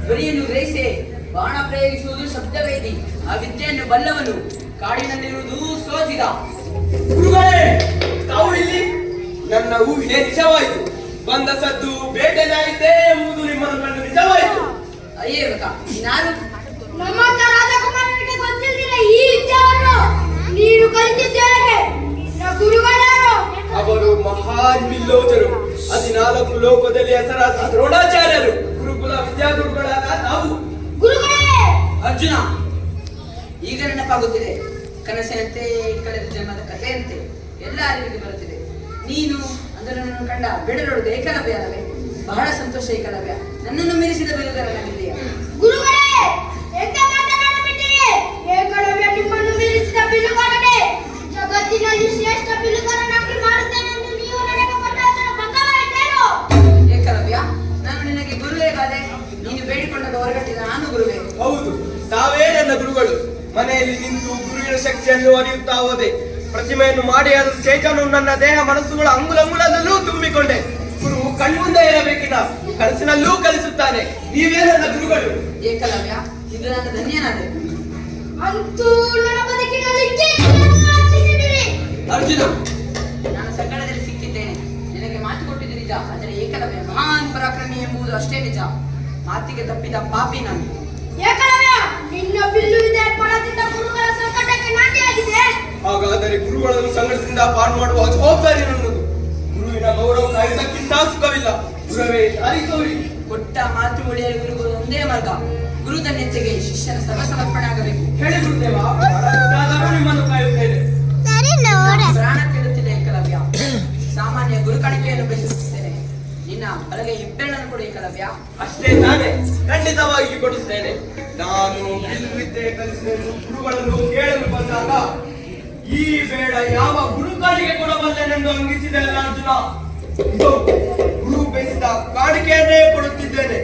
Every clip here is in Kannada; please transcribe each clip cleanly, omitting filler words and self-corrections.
ಧ್ವನಿಯನ್ನು ಗ್ರಹಿಸಿ ಬಾಣ ಪ್ರಯೋಗಿಸುವುದು ಶಬ್ದವೇದಿ. ಆ ವಿದ್ಯೆಯನ್ನು ಬಲ್ಲವನು. ಕಾಡಿನಲ್ಲಿರುವುದು ಸೋಜಿಗ. ಗುರುಗಳೇ, ತಾವು ಇಲ್ಲಿ? ನನ್ನ ಊಹೆ ನಿಜವಾಯಿತು. ಬಂದ ಸದ್ದು ಬೇಟೆಯಾಯಿತೆ ಎಂಬುದು ನಿಮ್ಮನ್ನು ಕಂಡು ನಿಜವಾಯಿತು. ಅಯ್ಯೇವಕ, ನಾನು ನಮ್ಮಂತ ರಾಜಕುಮಾರನಿಗೆ ಗೊತ್ತಿಲ್ಲ ಈ ವಿದ್ಯೆಯನ್ನು. ನೀನು ಕಲಿತಿದ್ದೇನೆ. ಗುರುಗಳಾರು ಅವರು ಮಹಾನ್ ಬಿಲ್ಲೋದರು. 14 ಲೋಕದಲ್ಲಿ ಹೆಸರಾದ ದ್ರೋಣಾಚಾರ್ಯರು. ಗುರುಕುಲ ವಿದ್ಯಾಗುರುಗಳಾದ ನಾವು. ಗುರುಗಳೇ, ಅರ್ಜುನ, ಈಗ ನೆನಪಾಗುತ್ತಿದೆ. ಕನಸಿನಂತೆ ಕಳೆದ ಜನ್ಮದ ಕಥೆಯಂತೆ ಎಲ್ಲ ಅರಿವಿಗೆ ಬರುತ್ತಿದೆ. ನೀನು ಅದನ್ನು ಕಂಡ ಬೆಡರೊಳಗೆ ಏಕಲವ್ಯ ಅಲ್ಲವೇ? ಬಹಳ ಸಂತೋಷ ಏಕಲವ್ಯ. ನನ್ನನ್ನು ಮೀರಿಸಿದ ಬಿಲ್ಲುಗಾರನಾಗಿದ್ದೀಯ. ಗುರುಗಳೇ, ಎಂತ ಮಾತನಾಡಬಿಟ್ಟಿರಿ? ಏಕಲವ್ಯ ನಿಮ್ಮನ್ನು ಮೀರಿಸಿದ ಬಿಲ್ಲುಗಾರನೇ. ಜಗತ್ತಿನಲ್ಲಿ ಶ್ರೇಷ್ಠ ಬಿಲ್ಲುಗಾರನಾಗಿ ಮಾಡುತ್ತೇನೆಂದು ನೀವು ನನಗೆ ಕೊಟ್ಟ ಭಂಗವಾಯಿತೇನು? ಏಕಲವ್ಯ, ನಾನು ನಿನಗೆ ಗುರುವೇ ಬಾದೆ. ನೀನು ಬೇಡಿಕೊಂಡಾಗ ಹೊರಗಟ್ಟಿದ ನಾನು ಗುರುವೇ. ಹೌದು, ತಾವೇ ನನ್ನ ಗುರುಗಳು. ಮನೆಯಲ್ಲಿ ನಿಂತು ಗುರುವಿನ ಶಕ್ತಿಯನ್ನು ಅರಿಯುತ್ತಾ ಹೋದೆ. ಪ್ರತಿಮೆಯನ್ನು ಮಾಡಿ ಅದರ ಚೇತನು ನನ್ನ ದೇಹ ಮನಸ್ಸುಗಳ ಅಂಗುಲಂಗುಲದಲ್ಲೂ ತುಂಬಿಕೊಂಡೆ. ಗುರು ಕಣ್ಮುಂದೆ ಇರಬೇಕಿಲ್ಲ, ಕನಸಿನಲ್ಲೂ ಕಲಿಸುತ್ತಾನೆ. ನೀವೇ ನನ್ನ ಗುರುಗಳು. ಏಕಲವ್ಯ, ಇದು ನನ್ನ ಧನ್ಯನಾದೆ. ಅಂತೂ ನನ್ನ ಬದುಕಿನಲ್ಲಿ ಅರ್ಜುನ, ನಾನು ಸಂಕಟದಲ್ಲಿ ಸಿಕ್ಕಿದ್ದೇನೆ. ನಿನಗೆ ಮಾತು ಕೊಟ್ಟಿದ್ದು ನಿಜ. ಆದರೆ ಏಕಲವ್ಯ ಮಹಾನ್ ಪರಾಕ್ರಮಿ ಎಂಬುದು ಅಷ್ಟೇ ನಿಜ. ಮಾತಿಗೆ ತಪ್ಪಿದ ಪಾಪಿ ನಾನು. ಏಕಲವ್ಯ, ನಿನ್ನ ಬಿಲ್ಲು ವಿದ್ಯೆ ಪಡದಿಂದ ಗುರುಗಳ ಸಂಕಟಕ್ಕೆ ನಾಂದಿಯಾಗಿದೆ. ಹಾಗಾದರೆ ಗುರುಗಳನ್ನು ಸಂಘಟದಿಂದ ಪಾರು ಮಾಡುವ ಜವಾಬ್ದಾರಿ ನನ್ನದು. ಗುರುವಿನ ಗೌರವ ಕಾಯುವುದಕ್ಕಿಂತ ಸುಖವಿಲ್ಲ. ಗುರುವೇ ದಾರಿ ತೋರಿ. ಕೊಟ್ಟ ಮಾತು ಉಳಿಯಲು ಗುರುಗಳು ಒಂದೇ ಮಾರ್ಗ. ಗುರುದ ನೆಚ್ಚೆಗೆ ಶಿಷ್ಯನ ಸರ್ವಸಮರ್ಪಣೆ ಆಗಬೇಕು. ಹೇಳಿ ಗುರುದೇವ, ನಿಮ್ಮನ್ನು ಕಾಯುತ್ತೇನೆ. ಪ್ರಾಣ ಕೇಳುತ್ತಿದೆ ಏಕಲವ್ಯ. ಸಾಮಾನ್ಯ ಗುರು ಕಾಣಿಕೆಯನ್ನು ಬಯಸುತ್ತೇನೆ. ನಿನ್ನ ಬಲಗೆ ಹೆಬ್ಬೆರಳನ್ನು ಕೊಡು ಏಕಲವ್ಯ. ಅಷ್ಟೇ ತಾನೇ, ಖಂಡಿತವಾಗಿ ಕೊಡುತ್ತೇನೆ. ನಾನು ವಿದ್ಯೆ ಕಲಿಸಿದ ಗುರುಗಳನ್ನು ಕೇಳಲು ಬಂದಾಗ ಈ ಬೇಡ ಯಾವ ಗುರು ಕಾಣಿಕೆ ಕೊಡಬಲ್ಲೆನೆಂದು ಅಂಗಿಸಿದೆ ಅಲ್ಲ ಅರ್ಜುನ. ಗುರು ಬಯಸಿದ ಕಾಣಿಕೆಯನ್ನೇ ಕೊಡುತ್ತಿದ್ದೇನೆ.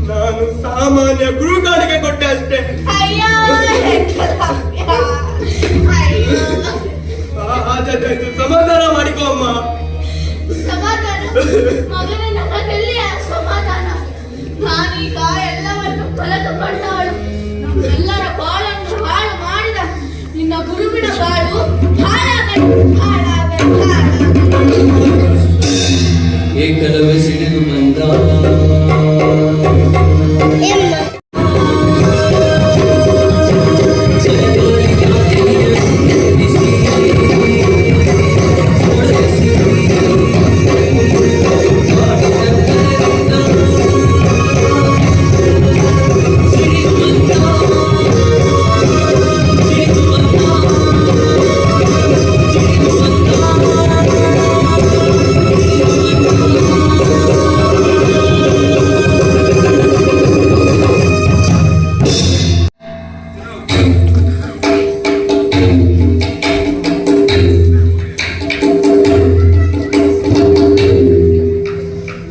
ನಾನು ಸಾಮಾನ್ಯ ಗುರುಕಾಣಿಕೆ ಕೊಟ್ಟೆ ಅಷ್ಟೇ. ಅಯ್ಯೋ ಏಕಲವ್ಯ. ಅಯ್ಯೋ ಆಯ್ತು, ಸಮಾಧಾನ ಮಾಡಿಕೋ ಅಮ್ಮ. ಸಮಾಧಾನ ಮಗನೇ, ನನಗೆಲ್ಲಿಯ ಸಮಾಧಾನ? ನಾನೀಗ ಎಲ್ಲವನ್ನು ಕಳೆದುಕೊಂಡವಳು. ನಮ್ಮೆಲ್ಲರ ಬಾಳನ್ನು ಹಾಳು ಮಾಡಿದ ನಿನ್ನ ಗುರುವಿನ ಬಾಳು ಹಾಳಾಗಲಿ. ಏಕಲವ್ಯ ಸಿಡಿದು ಬಂದ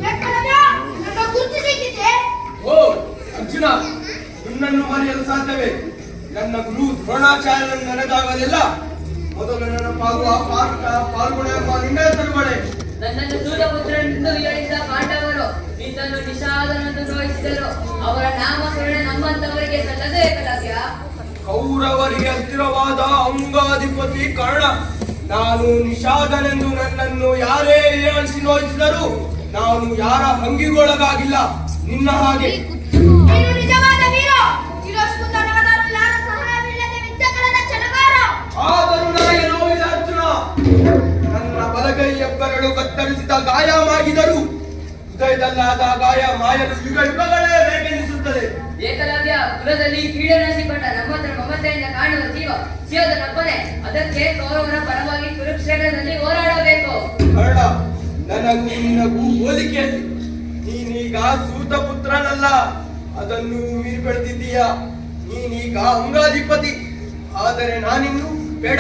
ಏಕಲವ್ಯ, ನನ್ನ ಗುರುತು ಸಿಕ್ಕಿದೆ. ಓ ಅರ್ಜುನ, ನಿನ್ನನ್ನು ಮರೆಯಲು ಸಾಧ್ಯವೇ? ನನ್ನ ಗುರು ದ್ರೋಣಾಚಾರ್ಯರನ್ನು ನೆನೆದಾಗಲೆಲ್ಲ ಮೊದಲು ನೆನಪಾಗುವ ಪಾಲ್ಗೊಳ್ಳ ಎಂಬ ನಿನ್ನ ಹೆಸರುಗಳೇ. ನನ್ನನ್ನು ಸೂತಪುತ್ರನೆಂದು ಹೇಳಿದ ಪಾಂಡವರು ನಿನ್ನನ್ನು ನಿಷಾದನೆಂದು ನೋಯಿಸಿದರು. ಅವರ ನಾಮಸ್ಮರಣೆ ನಮ್ಮಂತವರಿಗೆ ಸಲ್ಲದೆ ಏಕಲವ್ಯ. ಕೌರವರಿಗೆ ಹತ್ತಿರವಾದ ಅಂಗಾಧಿಪತಿ ಕರ್ಣ. ನಾನು ನಿಷಾದನೆಂದು ನನ್ನನ್ನು ಯಾರೇ ಏಳಿಸಿ ನೋಯಿಸಿದರು ನಾನು ಯಾರ ಹಂಗಿಗೊಳಗಾಗಿಲ್ಲ. ನಿನ್ನ ಹಾಗೆ ನೀನು ನಿಜವಾದ ವೀರ, ತಿರಸ್ಕೃತನಾದರೂ ಯಾರ ಸಹಾಯವಿಲ್ಲದೆ ವಿದ್ಯೆಗಳನ್ನ ಚೆಲಗಾರ. ಆದರೂ ನನಗೆ ನೋವಿದ ಅರ್ಜುನ. ನನ್ನ ಬಲಗೈ ಹೆಬ್ಬೆರಳು ಕತ್ತರಿಸಿದ ಗಾಯವಾಗಿದ್ದರು ಹೃದಯದಲ್ಲಾದ ಗಾಯ ಮಾಯಲು ಯುಗ ಯುಗಗಳೇ ಬೇಕೆನಿಸುತ್ತದೆ. ಏಕಲವ್ಯ, ಕುಲದಲ್ಲಿ ಕೀಳರಿಸಿಕೊಂಡ ನಮ್ಮತ್ರ ಮಮತೆಯಿಂದ ಕಾಣುವ ಸಿಯೋದ ನಪ್ಪನೆ. ಅದಕ್ಕೆ ಕೌರವರ ಪರವಾಗಿ ಕುರುಕ್ಷೇತ್ರದಲ್ಲಿ ಹೋರಾಡಬೇಕು. ಕರ್ಣ, ನನಗೂ ನಿನಗೂ ಹೋಲಿಕೆ. ನೀನೀಗ ಸೂತ ಪುತ್ರನಲ್ಲ, ಅದನ್ನು ಮೀರಿ ಬೆಳೆದಿದ್ದೀಯ. ನೀನೀಗ ಅಂಗಾಧಿಪತಿ. ಆದರೆ ನಾನಿನ್ನು ಬೇಡ.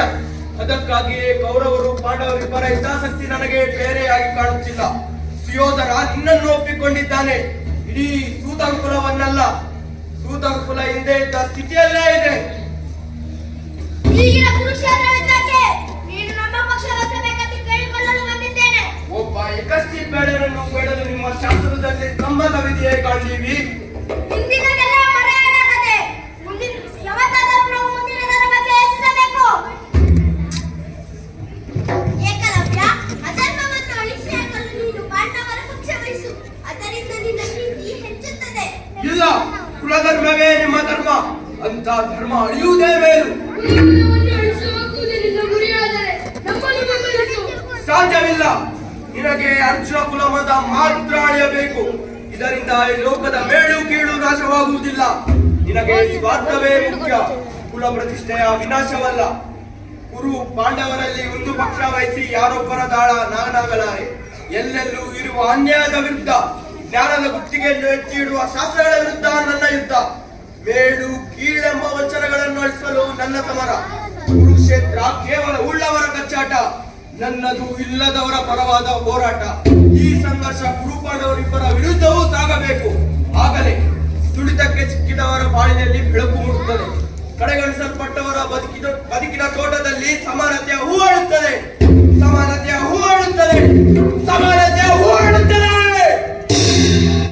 ಅದಕ್ಕಾಗಿಯೇ ಕೌರವರು ಪಾಂಡವರಿಬ್ಬರ ಹಿತಾಸಕ್ತಿ ನನಗೆ ಬೇರೆಯಾಗಿ ಕಾಣುತ್ತಿಲ್ಲ. ಸುಯೋಧನ ನಿನ್ನನ್ನು ಒಪ್ಪಿಕೊಂಡಿದ್ದಾನೆ, ಇಡೀ ಸೂತಂಕುಲವನ್ನಲ್ಲ. ಸೂತಂಕುಲ ಹಿಂದೆ ಇದ್ದ ಸ್ಥಿತಿಯಲ್ಲೇ ಇದೆ. ಈಗಿನ ಕುರುಕ್ಷೇತ್ರ ಯುದ್ಧಕ್ಕೆ ನೀನು ನಮ್ಮ ಪಕ್ಷವಹಿಸಬೇಕೆಂದು ಕೇಳಿಕೊಳ್ಳಲು ಬಂದಿದ್ದೇನೆ. ಒಬ್ಬ ಏಕಸ್ತಿ ಬೇಡರನ್ನು ಬೇಡಲು ನಿಮ್ಮ ಶಾಸ್ತ್ರದಲ್ಲಿ ಸಂಬಂಧವಿದೆಯೇ ಕಾಣ್ತೀವಿ? ಹಿಂದಿನದೆಲ್ಲ ಮರೆಯಾಗದೆ ಮುಂದಿನ ಯಾವತ್ತಾದರೂ ನಾವು ಮುಂದಿನದರ ಬಗ್ಗೆ ಯೋಚಿಸಬೇಕು. ಏಕಲವ್ಯ, ಅಧರ್ಮವನ್ನು ಅಳಿಸಿ ಹಾಕಲು ನೀನು ಪಾಂಡವರ ಪಕ್ಷ ವಹಿಸು. ಅದರಿಂದ ನಿನ್ನ ಕೀರ್ತಿ ಹೆಚ್ಚುತ್ತದೆ. ಇಲ್ಲ, ಕುಲಧರ್ಮವೇ ನಿಮ್ಮ ಧರ್ಮ. ಅಂತ ಧರ್ಮ ಅಳಿಯುವುದೇ ಮೇಲು. ಸಾಧ್ಯವಿಲ್ಲ. ನಿನಗೆ ಅರ್ಜುನ ಕುಲಮದ ಮಾತ್ರ ಅಳಿಯಬೇಕು. ಇದರಿಂದ ಈ ಲೋಕದ ಮೇಲು ಕೀಳು ನಾಶವಾಗುವುದಿಲ್ಲ. ನಿನಗೆ ಸ್ವಾರ್ಥವೇ ಮುಖ್ಯ, ಕುಲ ಪ್ರತಿಷ್ಠೆಯ ವಿನಾಶವಲ್ಲ. ಕುರು ಪಾಂಡವರಲ್ಲಿ ಒಂದು ಪಕ್ಷ ವಹಿಸಿ ಯಾರೊಬ್ಬರ ದಾಳ ನಾನಾಗಲಾರೆ. ಎಲ್ಲೆಲ್ಲೂ ಇರುವ ಅನ್ಯಾಯದ ವಿರುದ್ಧ, ಜ್ಞಾನದ ಗುತ್ತಿಗೆಯನ್ನು ಎತ್ತಿ ಇಡುವ ಶಾಸ್ತ್ರಗಳ ವಿರುದ್ಧ ನನ್ನ ಯುದ್ಧ. ಮೇಲು ಕೀಳೆಂಬ ವಚನಗಳನ್ನು ಅಳಿಸಲು ನನ್ನ ಸಮರ. ಕುರುಕ್ಷೇತ್ರ ಕೇವಲ ಉಳ್ಳವರ ಕಚ್ಚಾಟ, ನನ್ನದು ಇಲ್ಲದವರ ಪರವಾದ ಹೋರಾಟ. ಈ ಸಂಘರ್ಷ ಕುರುಪಾಂಡವರಿಬ್ಬರ ವಿರುದ್ಧವೂ ಸಾಗಬೇಕು. ಆಗಲೇ ತುಳಿತಕ್ಕೆ ಸಿಕ್ಕಿದವರ ಬಾಳಿನಲ್ಲಿ ಬೆಳಕು ಮೂಡುತ್ತದೆ. ಕಡೆಗಣಿಸಲ್ಪಟ್ಟವರ ಬದುಕಿನ ತೋಟದಲ್ಲಿ ಸಮರ